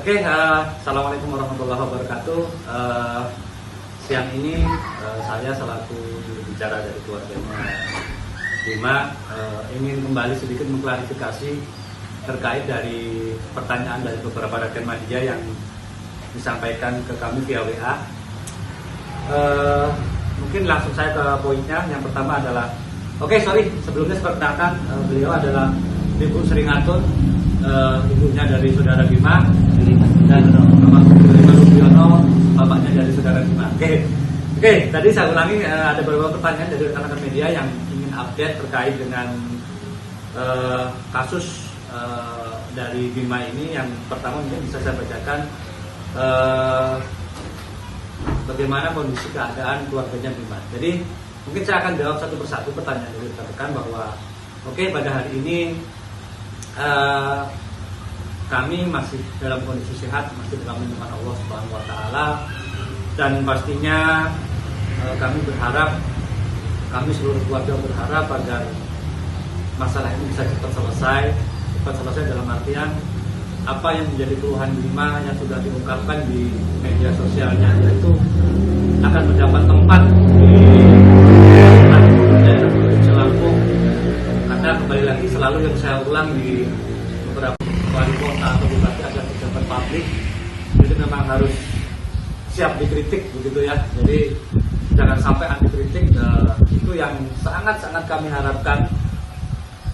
Oke, Assalamualaikum warahmatullahi wabarakatuh. Siang ini saya selaku bicara dari keluarganya Bima ingin kembali sedikit mengklarifikasi terkait dari pertanyaan dari beberapa rekan media yang disampaikan ke kami via WA. Mungkin langsung saya ke poinnya. Yang pertama adalah, sebelumnya saya perkenalkan, beliau adalah Ibu Seringatun, ibunya dari saudara Bima, dan Bapak Rubiono, bapaknya dari saudara Bima. Oke, tadi saya ulangi, ada beberapa pertanyaan dari rekan-rekan media yang ingin update terkait dengan kasus dari Bima ini. Yang pertama mungkin bisa saya bacakan bagaimana kondisi keadaan keluarganya Bima. Jadi mungkin saya akan jawab satu persatu pertanyaan dari rekan-rekan bahwa pada hari ini kami masih dalam kondisi sehat, masih dalam lindungan Allah Subhanahu wa Ta'ala, dan pastinya kami berharap, kami seluruh keluarga berharap agar masalah ini bisa cepat selesai dalam artian apa yang menjadi keluhan Bima yang sudah diungkapkan di media sosialnya, yaitu akan mendapat tempat di daerah Provinsi Lampung. Karena kembali lagi selalu yang saya ulang di beberapa wali kota atau bupati agar pejabat publik itu memang harus siap dikritik begitu ya. Jadi jangan sampai anti kritik, itu yang sangat-sangat kami harapkan.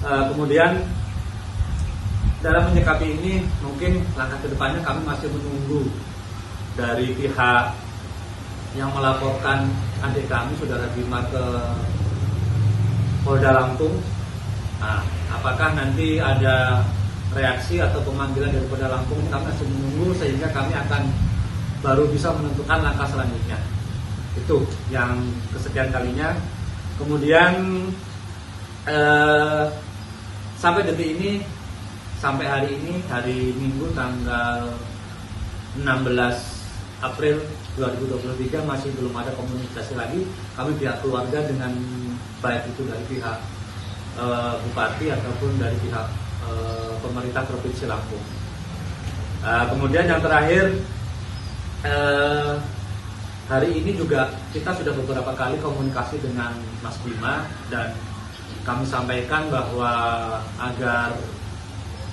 Kemudian dalam menyikapi ini mungkin langkah kedepannya kami masih menunggu dari pihak yang melaporkan adik kami saudara Bima ke Polda Lampung. Apakah nanti ada reaksi atau pemanggilan dari Polda Lampung, kami masih menunggu sehingga kami akan baru bisa menentukan langkah selanjutnya. Itu yang kesekian kalinya. Kemudian sampai detik ini, sampai hari ini, hari Minggu tanggal 16 April 2023 masih belum ada komunikasi lagi kami pihak keluarga dengan baik itu dari pihak bupati ataupun dari pihak pemerintah Provinsi Lampung. Kemudian yang terakhir, hari ini juga kita sudah beberapa kali komunikasi dengan Mas Bima dan kami sampaikan bahwa agar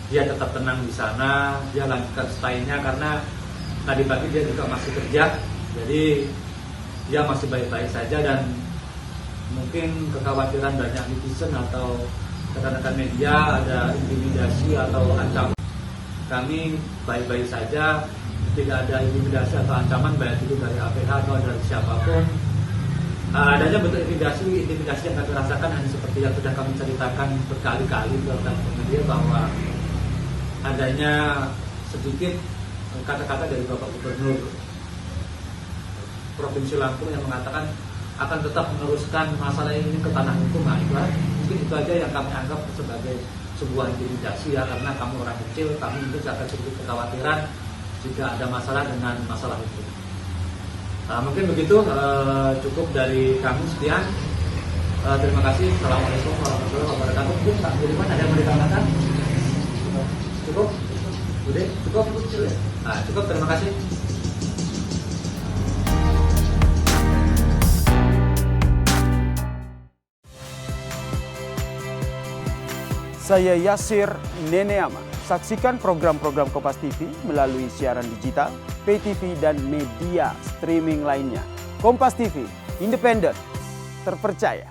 dia tetap tenang di sana, dia lanjutkan stay-nya karena tadi pagi dia juga masih kerja, jadi dia masih baik-baik saja dan mungkin kekhawatiran banyak netizen atau rekan-rekan media ada intimidasi atau ancaman. Kami baik-baik saja, tidak ada intimidasi atau ancaman baik itu dari APH atau dari siapapun. Adanya bentuk intimidasi yang kami rasakan hanya seperti yang sudah kami ceritakan berkali-kali ke rekan-rekan media bahwa adanya sedikit kata-kata dari Bapak Gubernur Provinsi Lampung yang mengatakan akan tetap meneruskan masalah ini ke tanah hukum. Mungkin itu aja yang kami anggap sebagai sebuah intimidasi ya, karena kami orang kecil, kami mungkin akan sedikit kekhawatiran jika ada masalah dengan masalah hukum. Mungkin begitu, cukup dari kami sekian. Terima kasih. Assalamualaikum warahmatullahi wabarakatuh. Mungkin Pak Budiman ada yang mau ditambahkan? Cukup? Udah? Cukup? Cukup, terima kasih. Saya Yasir Neneama. Saksikan program-program Kompas TV melalui siaran digital, pay TV, dan media streaming lainnya. Kompas TV, independen, terpercaya.